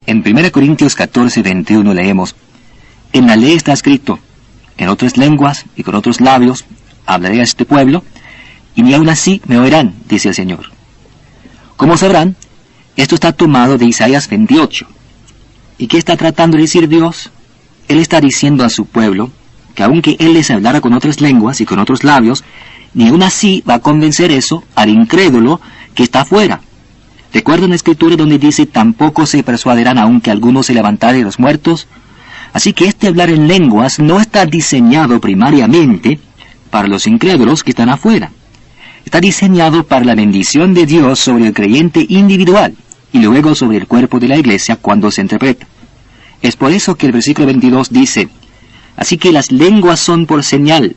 En 1 Corintios 14:21 leemos: En la ley está escrito, en otras lenguas y con otros labios hablaré a este pueblo, y ni aun así me oirán, dice el Señor. Como sabrán, esto está tomado de Isaías 28. ¿Y qué está tratando de decir Dios? Él está diciendo a su pueblo que aunque Él les hablara con otras lenguas y con otros labios, ni aun así va a convencer eso al incrédulo que está afuera. ¿Recuerdan la escritura donde dice: tampoco se persuadirán aunque alguno se levantare de los muertos? Así que este hablar en lenguas no está diseñado primariamente para los incrédulos que están afuera. Está diseñado para la bendición de Dios sobre el creyente individual y luego sobre el cuerpo de la iglesia cuando se interpreta. Es por eso que el versículo 22 dice: así que las lenguas son por señal.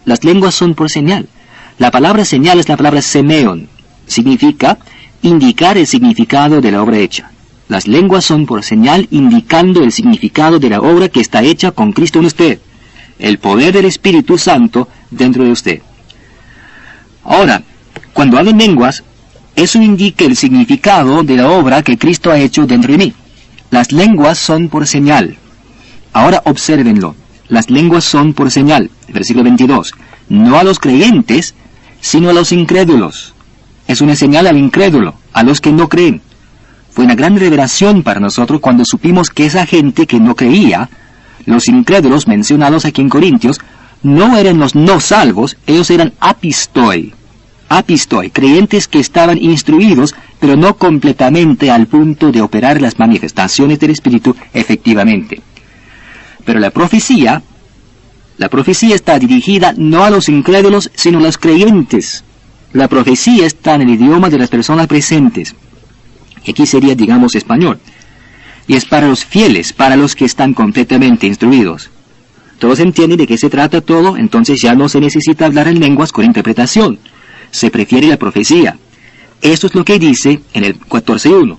Las lenguas son por señal. La palabra señal es la palabra semeon. Significa indicar el significado de la obra hecha. Las lenguas son por señal indicando el significado de la obra que está hecha con Cristo en usted. El poder del Espíritu Santo dentro de usted. Ahora, cuando hablo en lenguas, eso indica el significado de la obra que Cristo ha hecho dentro de mí. Las lenguas son por señal. Ahora obsérvenlo. Las lenguas son por señal. Versículo 22. No a los creyentes, sino a los incrédulos. Es una señal al incrédulo, a los que no creen. Fue una gran revelación para nosotros cuando supimos que esa gente que no creía, los incrédulos mencionados aquí en Corintios, no eran los no salvos, ellos eran apistoi. Apistoi, creyentes que estaban instruidos, pero no completamente al punto de operar las manifestaciones del Espíritu efectivamente. Pero la profecía está dirigida no a los incrédulos, sino a los creyentes. La profecía está en el idioma de las personas presentes. Y aquí sería, digamos, español. Y es para los fieles, para los que están completamente instruidos. Todos entienden de qué se trata todo, entonces ya no se necesita hablar en lenguas con interpretación. Se prefiere la profecía. Esto es lo que dice en el 14:1.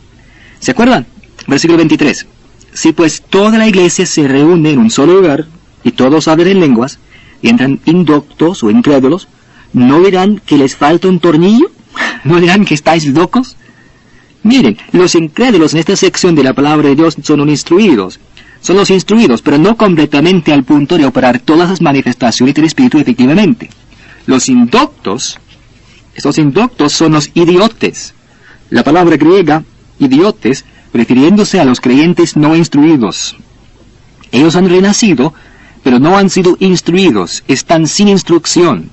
¿Se acuerdan? Versículo 23. Si pues toda la iglesia se reúne en un solo lugar, y todos hablan en lenguas, y entran indoctos o incrédulos, ¿no verán que les falta un tornillo? ¿No dirán que estáis locos? Miren, los incrédulos en esta sección de la palabra de Dios son los instruidos. Son los instruidos, pero no completamente al punto de operar todas las manifestaciones del Espíritu efectivamente. Los indoctos, estos indoctos son los idiotes. La palabra griega, idiotes, refiriéndose a los creyentes no instruidos. Ellos han renacido, pero no han sido instruidos, están sin instrucción.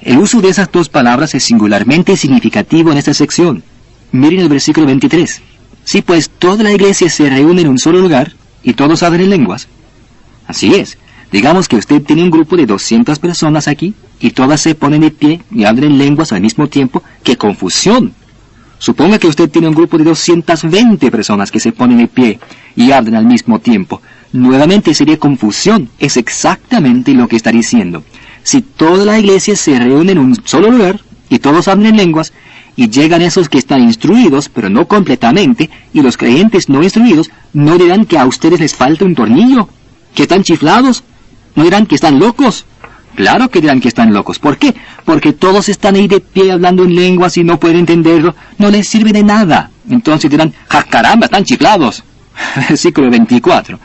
El uso de esas dos palabras es singularmente significativo en esta sección. Miren el versículo 23. Si pues toda la iglesia se reúne en un solo lugar, y todos hablan en lenguas. Así es. Digamos que usted tiene un grupo de 200 personas aquí, y todas se ponen de pie y hablan en lenguas al mismo tiempo. ¡Qué confusión! Suponga que usted tiene un grupo de 220 personas que se ponen de pie y hablan al mismo tiempo. Nuevamente sería confusión. Es exactamente lo que está diciendo. Si toda la iglesia se reúne en un solo lugar, y todos hablan en lenguas, y llegan esos que están instruidos, pero no completamente, y los creyentes no instruidos, ¿no dirán que a ustedes les falta un tornillo? ¿Que están chiflados? ¿No dirán que están locos? Claro que dirán que están locos. ¿Por qué? Porque todos están ahí de pie hablando en lenguas y no pueden entenderlo. No les sirve de nada. Entonces dirán: ¡ja, caramba, están chiflados! Versículo 24.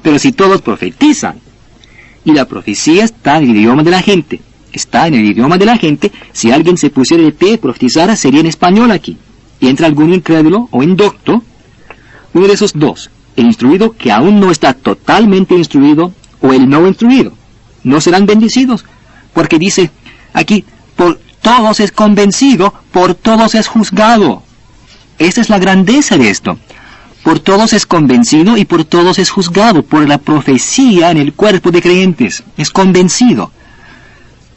Pero si todos profetizan, y la profecía está en el idioma de la gente, si alguien se pusiera de pie y profetizara, sería en español aquí. Y entra algún incrédulo o indocto, uno de esos dos, el instruido que aún no está totalmente instruido, o el no instruido, no serán bendecidos, porque dice aquí: por todos es convencido, por todos es juzgado. Esa es la grandeza de esto. Por todos es convencido y por todos es juzgado, por la profecía en el cuerpo de creyentes. Es convencido.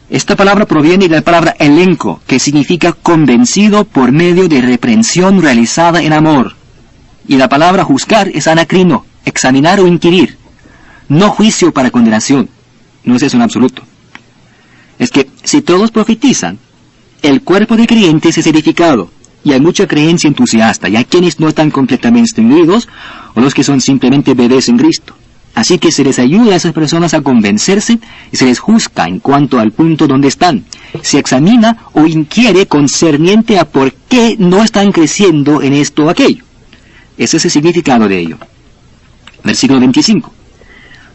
Esta palabra proviene de la palabra elenco, que significa convencido por medio de reprensión realizada en amor. Y la palabra juzgar es anacrino, examinar o inquirir. No juicio para condenación. No es eso en absoluto. Es que si todos profetizan, el cuerpo de creyentes es edificado. Y hay mucha creencia entusiasta, y hay quienes no están completamente extinguidos, o los que son simplemente bebés en Cristo. Así que se les ayuda a esas personas a convencerse, y se les juzga en cuanto al punto donde están. Se examina o inquiere concerniente a por qué no están creciendo en esto o aquello. Ese es el significado de ello. Versículo 25.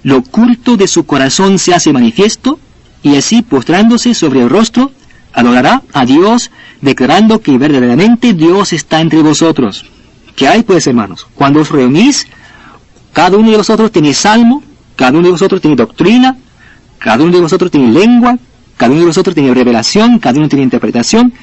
Lo oculto de su corazón se hace manifiesto, y así, postrándose sobre el rostro, adorará a Dios, declarando que verdaderamente Dios está entre vosotros. ¿Qué hay, pues, hermanos? Cuando os reunís, cada uno de vosotros tiene salmo, cada uno de vosotros tiene doctrina, cada uno de vosotros tiene lengua, cada uno de vosotros tiene revelación, cada uno tiene interpretación.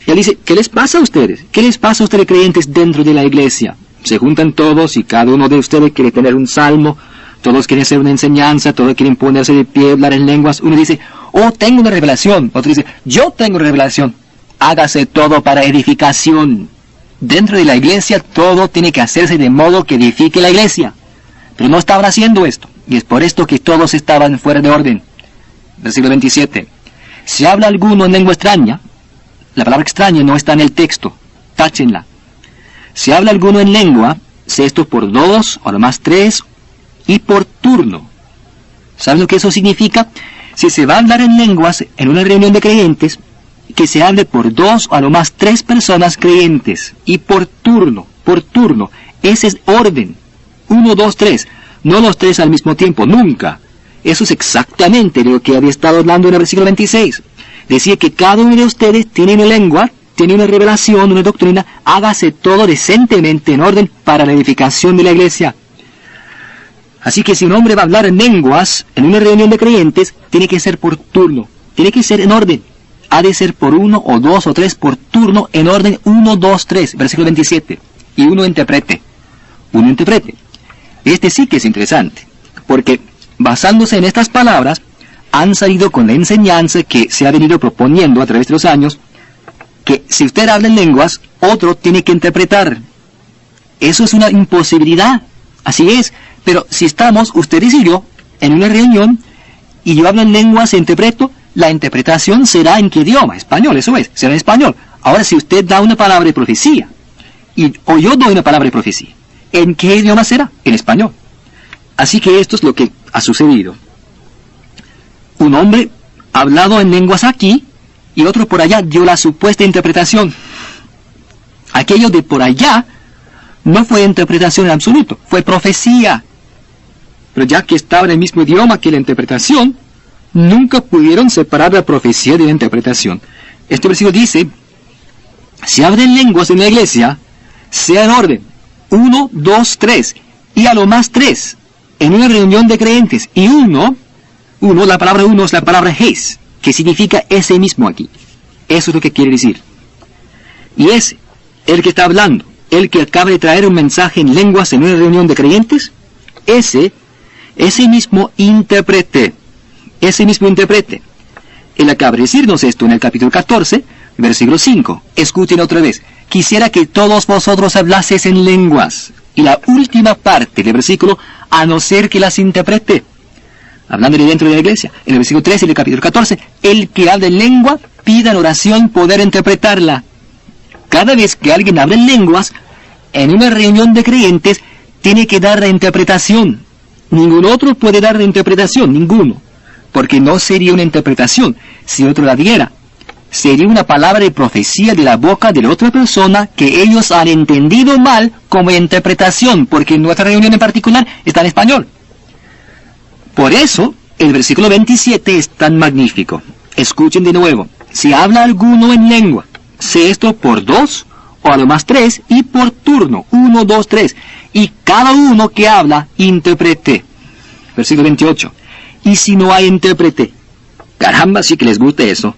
Y él dice, ¿qué les pasa a ustedes? ¿Qué les pasa a ustedes creyentes dentro de la iglesia? Se juntan todos y cada uno de ustedes quiere tener un salmo, todos quieren hacer una enseñanza, todos quieren ponerse de pie, hablar en lenguas. Uno dice, oh, tengo una revelación. Otro dice, yo tengo una revelación. Hágase todo para edificación. Dentro de la iglesia todo tiene que hacerse de modo que edifique la iglesia. Pero no estaban haciendo esto, y es por esto que todos estaban fuera de orden. Versículo 27. Si habla alguno en lengua extraña, la palabra extraña no está en el texto, táchenla. Si habla alguno en lengua, sé esto por 2, o a lo más 3, y por turno. ¿Saben lo que eso significa? Si se va a hablar en lenguas en una reunión de creyentes, que se hable por 2 o a lo más 3 personas creyentes, y por turno, ese es orden. 1, 2, 3, no los 3 al mismo tiempo, nunca. Eso es exactamente lo que había estado hablando en el versículo 26. Decía que cada uno de ustedes tiene una lengua, tiene una revelación, una doctrina, hágase todo decentemente en orden para la edificación de la iglesia. Así que si un hombre va a hablar en lenguas en una reunión de creyentes, tiene que ser por turno, tiene que ser en orden. Ha de ser por 1 o 2 o 3 por turno, en orden 1, 2, 3, versículo 27. Y uno interprete. Este sí que es interesante, porque basándose en estas palabras, han salido con la enseñanza que se ha venido proponiendo a través de los años, que si usted habla en lenguas, otro tiene que interpretar. Eso es una imposibilidad, así es, pero si estamos, ustedes y yo, en una reunión, y yo hablo en lenguas e interpreto, la interpretación será en qué idioma, español, eso es, será en español. Ahora, si usted da una palabra de profecía, o yo doy una palabra de profecía, ¿en qué idioma será? En español. Así que esto es lo que ha sucedido. Un hombre ha hablado en lenguas aquí, y otro por allá dio la supuesta interpretación. Aquello de por allá no fue interpretación en absoluto, fue profecía. Pero ya que estaba en el mismo idioma que la interpretación, nunca pudieron separar la profecía de la interpretación. Este versículo dice, si hablan lenguas en la iglesia, sea en orden, 1, 2, 3, y a lo más 3, en una reunión de creyentes, y uno, la palabra uno es la palabra hes, que significa ese mismo aquí. Eso es lo que quiere decir. Y ese, el que está hablando, el que acaba de traer un mensaje en lenguas en una reunión de creyentes, ese mismo interprete. Él acaba de decirnos esto en el capítulo 14, versículo 5. Escuchen otra vez. Quisiera que todos vosotros hablaseis en lenguas. Y la última parte del versículo, a no ser que las interprete. Hablándole dentro de la iglesia, en el versículo 13 del capítulo 14, el que habla en lengua, pida en oración poder interpretarla. Cada vez que alguien habla en lenguas, en una reunión de creyentes, tiene que dar la interpretación. Ningún otro puede dar la interpretación, ninguno. Porque no sería una interpretación si otro la diera. Sería una palabra de profecía de la boca de la otra persona que ellos han entendido mal como interpretación, porque nuestra reunión en particular está en español. Por eso, el versículo 27 es tan magnífico. Escuchen de nuevo. Si habla alguno en lengua, sé esto por 2, o a lo más 3, y por turno, 1, 2, 3. Y cada uno que habla, interprete. Versículo 28. Y si no hay intérprete, caramba, sí que les gusta eso.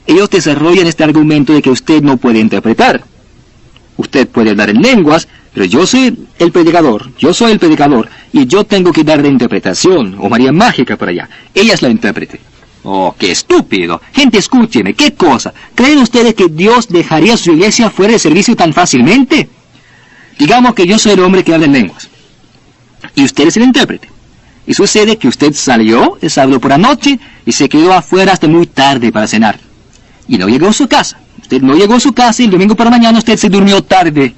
Ellos desarrollan este argumento de que usted no puede interpretar. Usted puede hablar en lenguas, pero yo soy el predicador, y yo tengo que dar la interpretación, o María Mágica por allá. Ella es la intérprete. Oh, qué estúpido. Gente, escúcheme, ¿qué cosa? ¿Creen ustedes que Dios dejaría su iglesia fuera de servicio tan fácilmente? Digamos que yo soy el hombre que habla en lenguas, y usted es el intérprete. Y sucede que usted salió, el sábado por la noche, y se quedó afuera hasta muy tarde para cenar. Y no llegó a su casa. Usted no llegó a su casa y el domingo por la mañana usted se durmió tarde.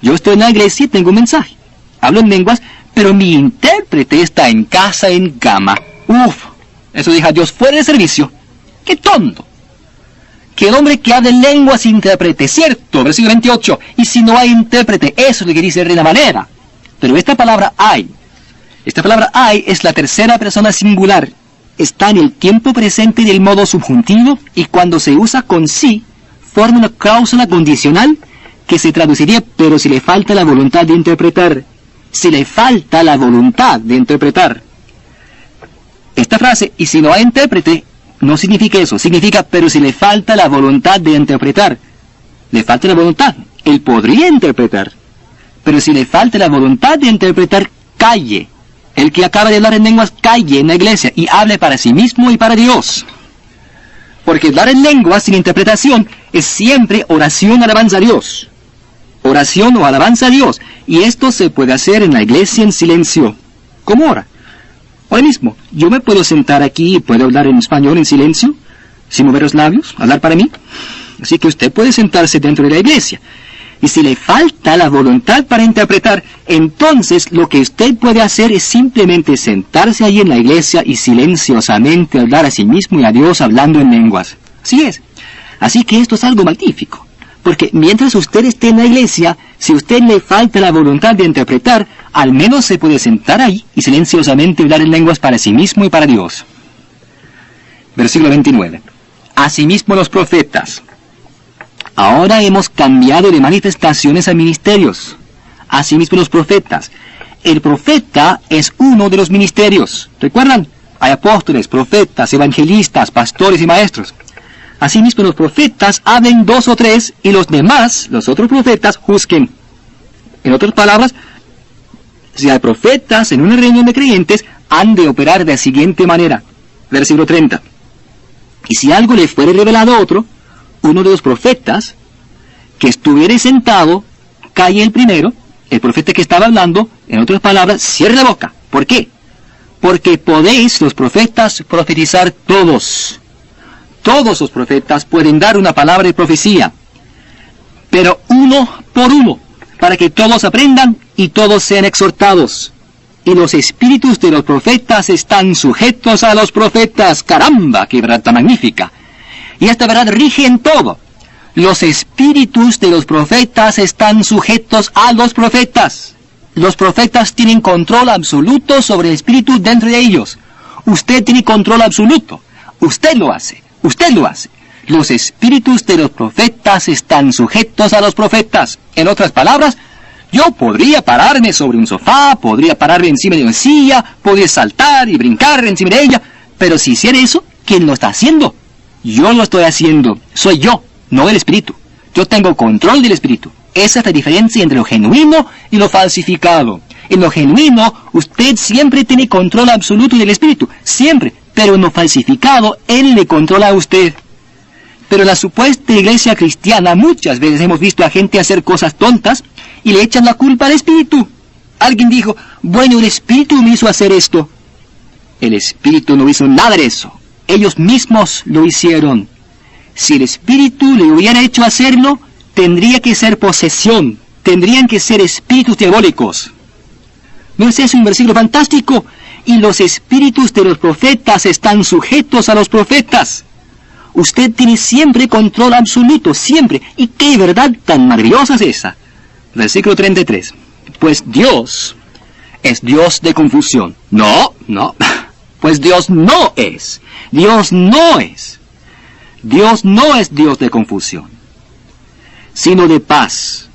Yo estoy en la iglesia y tengo un mensaje. Hablo en lenguas, pero mi intérprete está en casa en cama. Uf, eso deja a Dios fuera de servicio. ¡Qué tonto! que el hombre que habla en lenguas interprete, ¿cierto? Versículo 28. Y si no hay intérprete, eso es lo que dice Reina Valera. Pero esta palabra hay es la tercera persona singular. Está en el tiempo presente del modo subjuntivo y cuando se usa con sí, forma una cláusula condicional que se traduciría, pero si le falta la voluntad de interpretar. Si le falta la voluntad de interpretar. Esta frase, y si no hay intérprete, no significa eso. Significa, pero si le falta la voluntad de interpretar. Le falta la voluntad. Él podría interpretar. Pero si le falta la voluntad de interpretar, calle. El que acaba de hablar en lenguas, calle en la iglesia y hable para sí mismo y para Dios. Porque hablar en lenguas sin interpretación es siempre oración, alabanza a Dios. Oración o alabanza a Dios. Y esto se puede hacer en la iglesia en silencio. ¿Cómo ora? Ahora mismo, yo me puedo sentar aquí y puedo hablar en español en silencio, sin mover los labios, hablar para mí. Así que usted puede sentarse dentro de la iglesia. Y si le falta la voluntad para interpretar, entonces lo que usted puede hacer es simplemente sentarse ahí en la iglesia y silenciosamente hablar a sí mismo y a Dios hablando en lenguas. Así es. Así que esto es algo magnífico. Porque mientras usted esté en la iglesia, si a usted le falta la voluntad de interpretar, al menos se puede sentar ahí y silenciosamente hablar en lenguas para sí mismo y para Dios. Versículo 29. Asimismo los profetas. Ahora hemos cambiado de manifestaciones a ministerios. Asimismo los profetas. El profeta es uno de los ministerios. ¿Recuerdan? Hay apóstoles, profetas, evangelistas, pastores y maestros. Asimismo los profetas hablen 2 o 3 y los demás, los otros profetas, juzguen. En otras palabras, si hay profetas en una reunión de creyentes, han de operar de la siguiente manera. Versículo 30. Y si algo le fuere revelado a otro, uno de los profetas que estuviere sentado, calle el primero, el profeta que estaba hablando, en otras palabras, cierre la boca. ¿Por qué? Porque podéis, los profetas, profetizar todos. Todos los profetas pueden dar una palabra de profecía, pero uno por uno, para que todos aprendan y todos sean exhortados. Y los espíritus de los profetas están sujetos a los profetas. ¡Caramba! ¡Qué verdad tan magnífica! Y esta verdad rige en todo. Los espíritus de los profetas están sujetos a los profetas. Los profetas tienen control absoluto sobre el espíritu dentro de ellos. Usted tiene control absoluto. Usted lo hace. Usted lo hace. Los espíritus de los profetas están sujetos a los profetas. En otras palabras, yo podría pararme sobre un sofá, podría pararme encima de una silla, podría saltar y brincar encima de ella, pero si hiciera eso, ¿quién lo está haciendo? Yo lo estoy haciendo. Soy yo, no el espíritu. Yo tengo control del espíritu. Esa es la diferencia entre lo genuino y lo falsificado. En lo genuino, usted siempre tiene control absoluto del espíritu. Siempre. Pero en lo falsificado, él le controla a usted. Pero en la supuesta iglesia cristiana, muchas veces hemos visto a gente hacer cosas tontas y le echan la culpa al espíritu. Alguien dijo, bueno, el espíritu me hizo hacer esto. El espíritu no hizo nada de eso. Ellos mismos lo hicieron. Si el espíritu le hubiera hecho hacerlo, tendría que ser posesión. Tendrían que ser espíritus diabólicos. ¿No es eso un versículo fantástico? Y los espíritus de los profetas están sujetos a los profetas. Usted tiene siempre control absoluto, siempre. ¿Y qué verdad tan maravillosa es esa? Versículo 33. Pues Dios es Dios de confusión. No. Pues Dios no es. Dios no es. Dios no es Dios de confusión, sino de paz,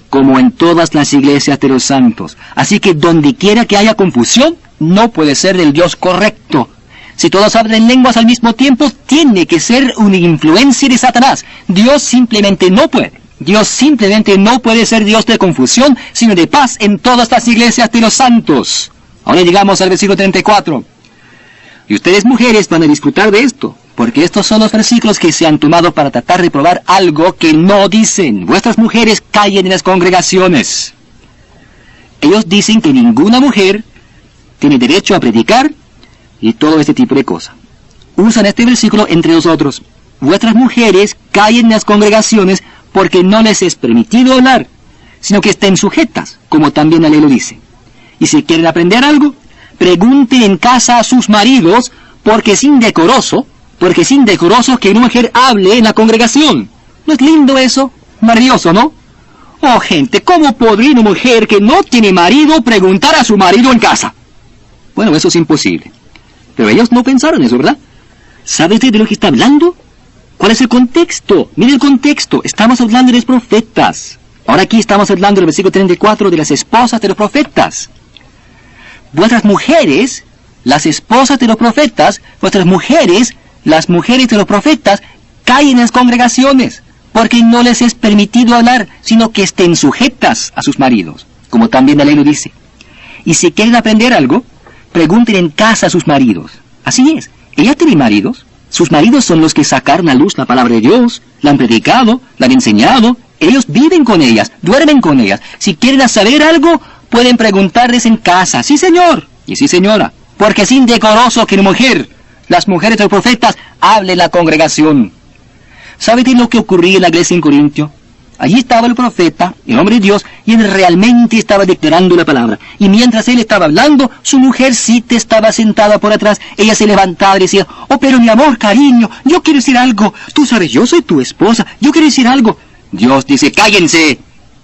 como en todas las iglesias de los santos. Así que donde quiera que haya confusión, no puede ser del Dios correcto. Si todos hablan lenguas al mismo tiempo, tiene que ser una influencia de Satanás. Dios simplemente no puede. Dios simplemente no puede ser Dios de confusión, sino de paz en todas las iglesias de los santos. Ahora llegamos al versículo 34. Y ustedes mujeres van a disfrutar de esto, porque estos son los versículos que se han tomado para tratar de probar algo que no dicen. Vuestras mujeres callen en las congregaciones. Ellos dicen que ninguna mujer tiene derecho a predicar y todo este tipo de cosas. Usan este versículo entre nosotros. Vuestras mujeres callen en las congregaciones porque no les es permitido hablar, sino que estén sujetas, como también la ley lo dice. Y si quieren aprender algo, pregunten en casa a sus maridos, porque es indecoroso porque es indecoroso que una mujer hable en la congregación. ¿No es lindo eso? Maravilloso, ¿no? Oh, gente, ¿cómo podría una mujer que no tiene marido preguntar a su marido en casa? Bueno, eso es imposible. Pero ellos no pensaron eso, ¿verdad? ¿Sabe usted de lo que está hablando? ¿Cuál es el contexto? Mire el contexto. Estamos hablando de los profetas. Ahora aquí estamos hablando del versículo 34 de las esposas de los profetas. Vuestras mujeres, las esposas de los profetas, vuestras mujeres, las mujeres de los profetas, caen en las congregaciones, porque no les es permitido hablar, sino que estén sujetas a sus maridos, como también la ley lo dice. Y si quieren aprender algo, pregunten en casa a sus maridos. Así es, ella tiene maridos. Sus maridos son los que sacaron a luz la palabra de Dios, la han predicado, la han enseñado. Ellos viven con ellas, duermen con ellas. Si quieren saber algo, pueden preguntarles en casa. Sí, señor, y sí, señora, porque es indecoroso que una mujer, las mujeres de los profetas, hablen en la congregación. ¿Sabe qué es lo que ocurría en la iglesia en Corintio? Allí estaba el profeta, el hombre de Dios, y él realmente estaba declarando la palabra. Y mientras él estaba hablando, su mujercita estaba sentada por atrás. Ella se levantaba y decía, oh, pero mi amor, cariño, yo quiero decir algo. Tú sabes, yo soy tu esposa, yo quiero decir algo. Dios dice, cállense.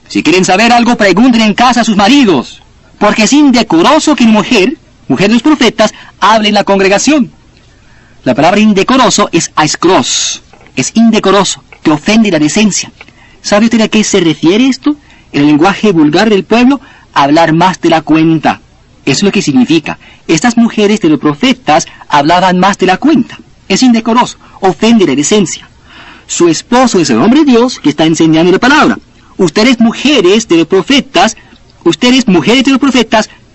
Si quieren saber algo, pregunten en casa a sus maridos. Porque es indecoroso que una mujer de los profetas, hable en la congregación. La palabra indecoroso es aiskros. Es indecoroso, que ofende la decencia. ¿Sabe usted a qué se refiere esto? En el lenguaje vulgar del pueblo, hablar más de la cuenta. Eso es lo que significa. Estas mujeres de los profetas hablaban más de la cuenta. Es indecoroso, ofende la decencia. Su esposo es el hombre de Dios que está enseñando la palabra. Ustedes mujeres de los profetas,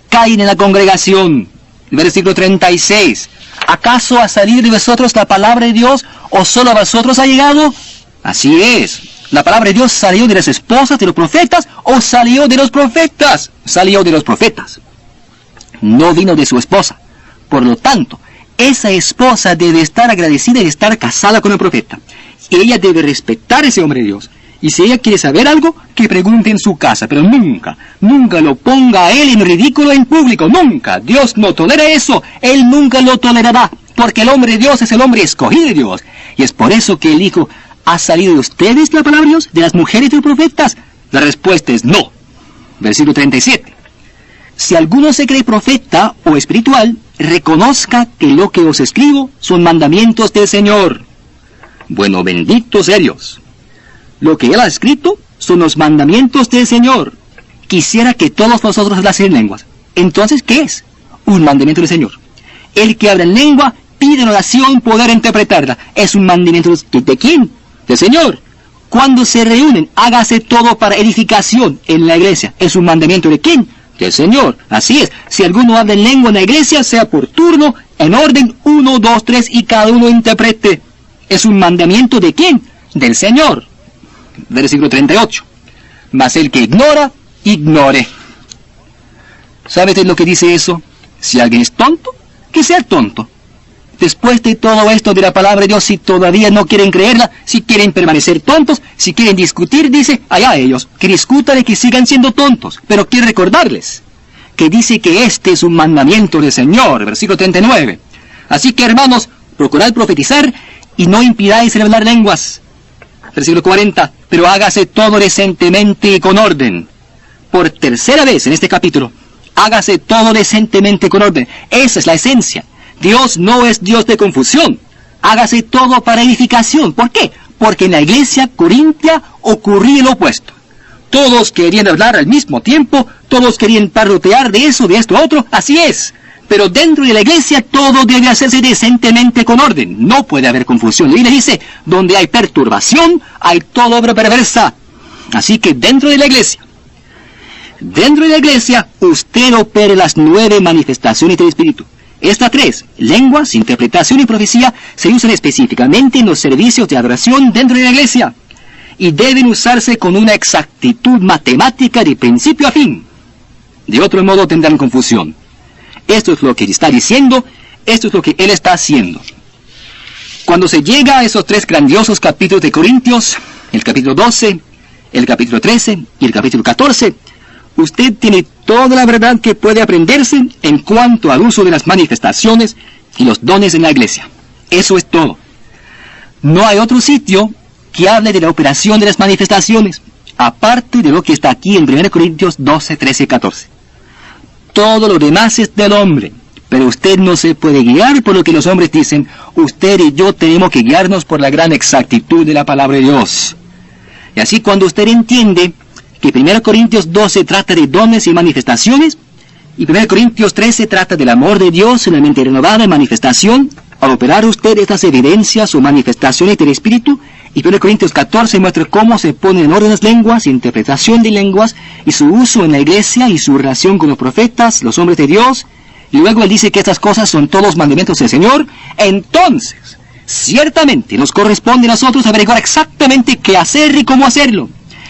caen en la congregación. El versículo 36. ¿Acaso ha salido de vosotros la palabra de Dios o solo a vosotros ha llegado? Así es. ¿La palabra de Dios salió de las esposas de los profetas o salió de los profetas? Salió de los profetas. No vino de su esposa. Por lo tanto, esa esposa debe estar agradecida de estar casada con el profeta. Ella debe respetar a ese hombre de Dios. Y si ella quiere saber algo, que pregunte en su casa. Pero nunca lo ponga a él en ridículo en público. Nunca. Dios no tolera eso. Él nunca lo tolerará. Porque el hombre de Dios es el hombre escogido de Dios. Y es por eso que él dijo, ¿ha salido de ustedes la palabra de Dios, de las mujeres de los profetas? La respuesta es no. Versículo 37. Si alguno se cree profeta o espiritual, reconozca que lo que os escribo son mandamientos del Señor. Bueno, bendito sea Dios. Lo que él ha escrito son los mandamientos del Señor. Quisiera que todos vosotros hablasen en lenguas. Entonces, ¿qué es? Un mandamiento del Señor. El que habla en lengua pide en oración poder interpretarla. Es un mandamiento de quién? Del Señor. Cuando se reúnen, hágase todo para edificación en la iglesia. ¿Es un mandamiento de quién? Del Señor. Así es. Si alguno habla en lengua en la iglesia, sea por turno, en orden, 1, 2, 3, y cada uno interprete. ¿Es un mandamiento de quién? Del Señor. Versículo 38. Mas el que ignora, ignore. ¿Sabe usted lo que dice eso? Si alguien es tonto, que sea tonto. Después de todo esto de la palabra de Dios, si todavía no quieren creerla, si quieren permanecer tontos, si quieren discutir, dice, allá ellos, que discutan y que sigan siendo tontos. Pero quiero recordarles que dice que este es un mandamiento del Señor, versículo 39. Así que, hermanos, procurad profetizar y no impidáis el hablar lenguas. Versículo 40. Pero hágase todo decentemente y con orden. Por tercera vez en este capítulo, hágase todo decentemente y con orden. Esa es la esencia. Dios no es Dios de confusión. Hágase todo para edificación. ¿Por qué? Porque en la iglesia corintia ocurría lo opuesto. Todos querían hablar al mismo tiempo, todos querían parlotear de eso, de esto, otro. Así es. Pero dentro de la iglesia todo debe hacerse decentemente con orden. No puede haber confusión. La Biblia dice, donde hay perturbación, hay toda obra perversa. Así que dentro de la iglesia, usted opere las 9 manifestaciones del Espíritu. Estas 3, lenguas, interpretación y profecía, se usan específicamente en los servicios de adoración dentro de la iglesia. Y deben usarse con una exactitud matemática de principio a fin. De otro modo tendrán confusión. Esto es lo que está diciendo, esto es lo que él está haciendo. Cuando se llega a esos 3 grandiosos capítulos de Corintios, el capítulo 12, el capítulo 13 y el capítulo 14, usted tiene toda la verdad que puede aprenderse en cuanto al uso de las manifestaciones y los dones en la iglesia. Eso es todo. No hay otro sitio que hable de la operación de las manifestaciones, aparte de lo que está aquí en 1 Corintios 12, 13 y 14. Todo lo demás es del hombre, pero usted no se puede guiar por lo que los hombres dicen. Usted y yo tenemos que guiarnos por la gran exactitud de la palabra de Dios. Y así, cuando usted entiende que 1 Corintios 12 trata de dones y manifestaciones, y 1 Corintios 13 trata del amor de Dios en la mente renovada en manifestación, al operar usted estas evidencias o manifestaciones del Espíritu, y 1 Corintios 14 muestra cómo se ponen en orden las lenguas, interpretación de lenguas, y su uso en la iglesia, y su relación con los profetas, los hombres de Dios, y luego él dice que estas cosas son todos mandamientos del Señor. Entonces, ciertamente nos corresponde a nosotros averiguar exactamente qué hacer y cómo hacerlo.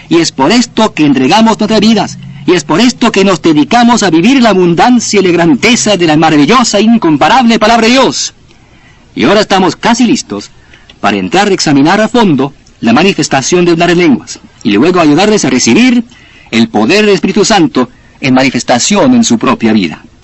Y es por esto que entregamos nuestras vidas, y es por esto que nos dedicamos a vivir la abundancia y la grandeza de la maravillosa e incomparable palabra de Dios. Y ahora estamos casi listos para entrar a examinar a fondo la manifestación de las lenguas, y luego ayudarles a recibir el poder del Espíritu Santo en manifestación en su propia vida.